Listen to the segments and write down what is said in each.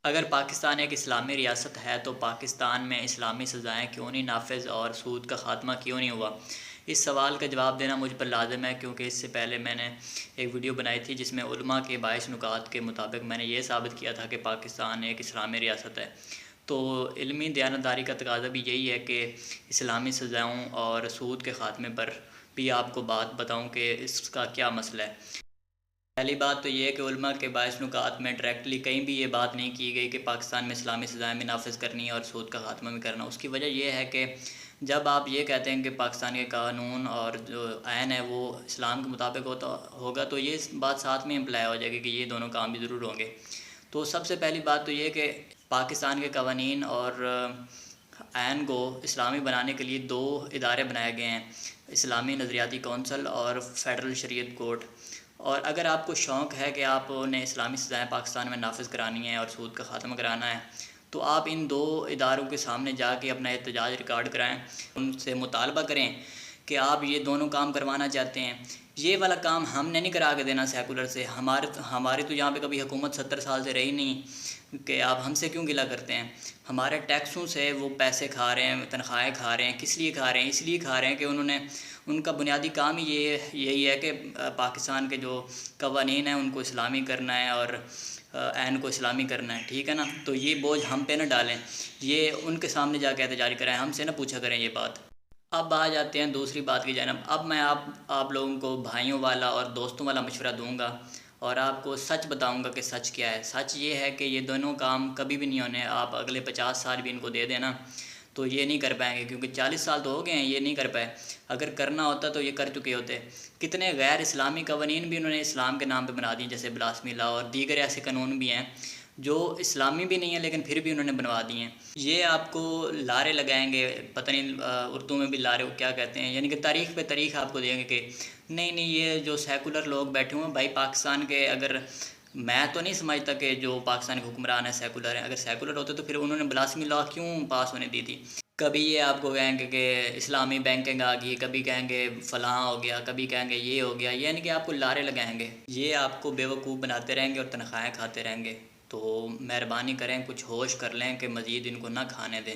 اگر پاکستان ایک اسلامی ریاست ہے تو پاکستان میں اسلامی سزائیں کیوں نہیں نافذ اور سود کا خاتمہ کیوں نہیں ہوا؟ اس سوال کا جواب دینا مجھ پر لازم ہے، کیونکہ اس سے پہلے میں نے ایک ویڈیو بنائی تھی جس میں علماء کے 22 نکات کے مطابق میں نے یہ ثابت کیا تھا کہ پاکستان ایک اسلامی ریاست ہے۔ تو علمی دیانتداری کا تقاضا بھی یہی ہے کہ اسلامی سزاؤں اور سود کے خاتمے پر بھی آپ کو بات بتاؤں کہ اس کا کیا مسئلہ ہے۔ پہلی بات تو یہ ہے کہ علماء کے 22 نکات میں ڈائریکٹلی کہیں بھی یہ بات نہیں کی گئی کہ پاکستان میں اسلامی سزائیں بھی نافذ کرنی ہے اور سود کا خاتمہ بھی کرنا۔ اس کی وجہ یہ ہے کہ جب آپ یہ کہتے ہیں کہ پاکستان کے قانون اور جو آئین ہے وہ اسلام کے مطابق ہوگا تو یہ بات ساتھ میں امپلائی ہو جائے گی کہ یہ دونوں کام بھی ضرور ہوں گے۔ تو سب سے پہلی بات تو یہ کہ پاکستان کے قوانین اور آئین کو اسلامی بنانے کے لیے 2 ادارے بنائے گئے ہیں، اسلامی نظریاتی کونسل اور فیڈرل شریعت کورٹ۔ اور اگر آپ کو شوق ہے کہ آپ نے اسلامی سزائیں پاکستان میں نافذ کرانی ہیں اور سود کا خاتمہ کرانا ہے تو آپ ان 2 اداروں کے سامنے جا کے اپنا احتجاج ریکارڈ کرائیں، ان سے مطالبہ کریں کہ آپ یہ دونوں کام کروانا چاہتے ہیں۔ یہ والا کام ہم نے نہیں کرا کے دینا سیکولر سے، ہماری تو یہاں پہ کبھی حکومت 70 سال سے رہی نہیں کہ آپ ہم سے کیوں گلہ کرتے ہیں۔ ہمارے ٹیکسوں سے وہ پیسے کھا رہے ہیں، تنخواہیں کھا رہے ہیں۔ کس لیے کھا رہے ہیں؟ اس لیے کھا رہے ہیں کہ ان کا بنیادی کام ہی یہی ہے کہ پاکستان کے جو قوانین ہیں ان کو اسلامی کرنا ہے اور آئین کو اسلامی کرنا ہے، ٹھیک ہے نا؟ تو یہ بوجھ ہم پہ نہ ڈالیں، یہ ان کے سامنے جا کے احتجاج کریں، ہم سے نہ پوچھا کریں یہ بات۔ اب آ جاتے ہیں دوسری بات کی جانب۔ اب میں آپ لوگوں کو بھائیوں والا اور دوستوں والا مشورہ دوں گا اور آپ کو سچ بتاؤں گا کہ سچ کیا ہے۔ سچ یہ ہے کہ یہ دونوں کام کبھی بھی نہیں ہونے۔ آپ اگلے 50 سال بھی ان کو دے دینا تو یہ نہیں کر پائیں گے، کیونکہ 40 سال تو ہو گئے ہیں یہ نہیں کر پائے۔ اگر کرنا ہوتا تو یہ کر چکے ہوتے۔ کتنے غیر اسلامی قوانین بھی انہوں نے اسلام کے نام پہ بنا دی، جیسے بلاسمی لا اور دیگر ایسے قانون بھی ہیں جو اسلامی بھی نہیں ہیں لیکن پھر بھی انہوں نے بنوا دی ہیں۔ یہ آپ کو لارے لگائیں گے، پتہ نہیں اردو میں بھی لارے کو کیا کہتے ہیں، یعنی کہ تاریخ پہ تاریخ آپ کو دیں گے کہ نہیں یہ جو سیکولر لوگ بیٹھے ہوئے ہیں بھائی پاکستان کے، اگر میں تو نہیں سمجھتا کہ جو پاکستان کے حکمران ہیں سیکولر ہیں، اگر سیکولر ہوتے تو پھر انہوں نے بلاسمی لا کیوں پاس ہونے دی تھی؟ کبھی یہ آپ کو کہیں گے کہ اسلامی بینکنگ آ گئی، کبھی کہیں گے فلاں ہو گیا، کبھی کہیں گے یہ ہو گیا، یعنی کہ آپ کو لارے لگائیں گے، یہ آپ کو بیوقوف بناتے رہیں گے اور تنخواہیں کھاتے رہیں گے۔ تو مہربانی کریں کچھ ہوش کر لیں کہ مزید ان کو نہ کھانے دیں۔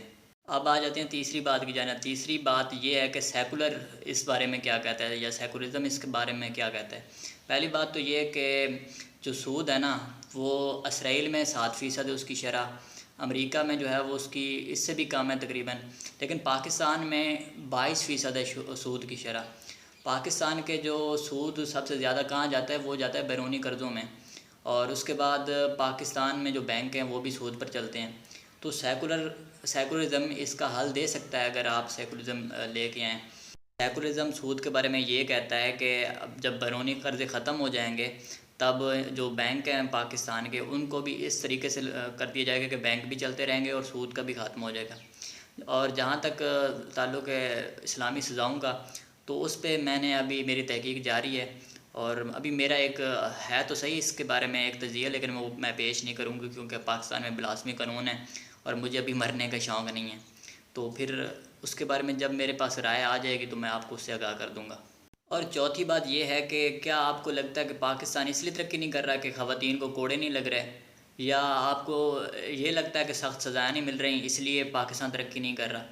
اب آ جاتے ہیں تیسری بات کی جانب۔ تیسری بات یہ ہے کہ سیکولر اس بارے میں کیا کہتا ہے یا سیکولرزم اس کے بارے میں کیا کہتا ہے۔ پہلی بات تو یہ کہ جو سود ہے نا وہ اسرائیل میں 7% ہے اس کی شرح، امریکہ میں جو ہے وہ اس کی اس سے بھی کم ہے تقریباً، لیکن پاکستان میں 22% ہے سود کی شرح۔ پاکستان کے جو سود سب سے زیادہ کہاں جاتا ہے؟ وہ جاتا ہے بیرونی قرضوں میں، اور اس کے بعد پاکستان میں جو بینک ہیں وہ بھی سود پر چلتے ہیں۔ تو سیکولرزم اس کا حل دے سکتا ہے اگر آپ سیکولرزم لے کے آئیں۔ سیکولرزم سود کے بارے میں یہ کہتا ہے کہ جب بیرونی قرضے ختم ہو جائیں گے تب جو بینک ہیں پاکستان کے ان کو بھی اس طریقے سے کر دیا جائے گا کہ بینک بھی چلتے رہیں گے اور سود کا بھی خاتمہ ہو جائے گا۔ اور جہاں تک تعلق ہے اسلامی سزاؤں کا تو اس پہ میں نے ابھی میری تحقیق جاری ہے، اور ابھی میرا ایک ہے تو صحیح اس کے بارے میں ایک تجزیہ، لیکن وہ میں پیش نہیں کروں گی کیونکہ پاکستان میں بلاسمی قانون ہے اور مجھے ابھی مرنے کا شوق نہیں ہے۔ تو پھر اس کے بارے میں جب میرے پاس رائے آ جائے گی تو میں آپ کو اس سے آگاہ کر دوں گا۔ اور چوتھی بات یہ ہے کہ کیا آپ کو لگتا ہے کہ پاکستان اس لیے ترقی نہیں کر رہا کہ خواتین کو کوڑے نہیں لگ رہے، یا آپ کو یہ لگتا ہے کہ سخت سزائیں نہیں مل رہی اس لیے پاکستان ترقی نہیں کر رہا؟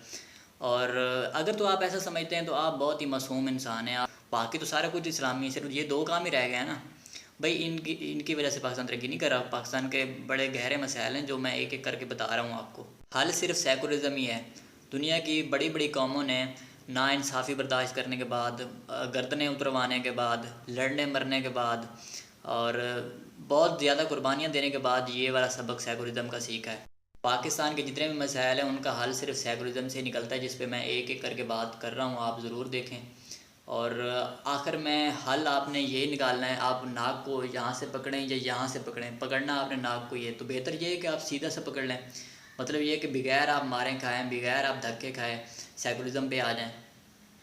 اور اگر تو آپ ایسا سمجھتے ہیں تو آپ بہت ہی معصوم انسان ہیں۔ باقی تو سارا کچھ اسلامی ہے، صرف یہ 2 کام ہی رہ گئے ہیں نا بھائی، ان کی وجہ سے پاکستان ترقی نہیں کر رہا۔ پاکستان کے بڑے گہرے مسائل ہیں جو میں ایک ایک کر کے بتا رہا ہوں آپ کو۔ حل صرف سیکولرزم ہی ہے۔ دنیا کی بڑی بڑی قوموں نے ناانصافی برداشت کرنے کے بعد، گردنیں اتروانے کے بعد، لڑنے مرنے کے بعد اور بہت زیادہ قربانیاں دینے کے بعد یہ والا سبق سیکولرزم کا سیکھا ہے۔ پاکستان کے جتنے بھی مسائل ہیں ان کا حل صرف سیکولرزم سے نکلتا ہے، جس پہ میں ایک ایک کر کے بات کر رہا ہوں، آپ ضرور دیکھیں۔ اور آخر میں حل آپ نے یہی نکالنا ہے، آپ ناک کو یہاں سے پکڑیں یا یہاں سے پکڑیں، پکڑنا آپ نے ناک کو، یہ تو بہتر یہ ہے کہ آپ سیدھا سے پکڑ لیں، مطلب یہ کہ بغیر آپ ماریں کھائیں، بغیر آپ دھکے کھائیں سیکولرزم پہ آ جائیں،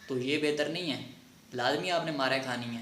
تو یہ بہتر نہیں ہے؟ لازمی آپ نے ماریں کھانی ہے۔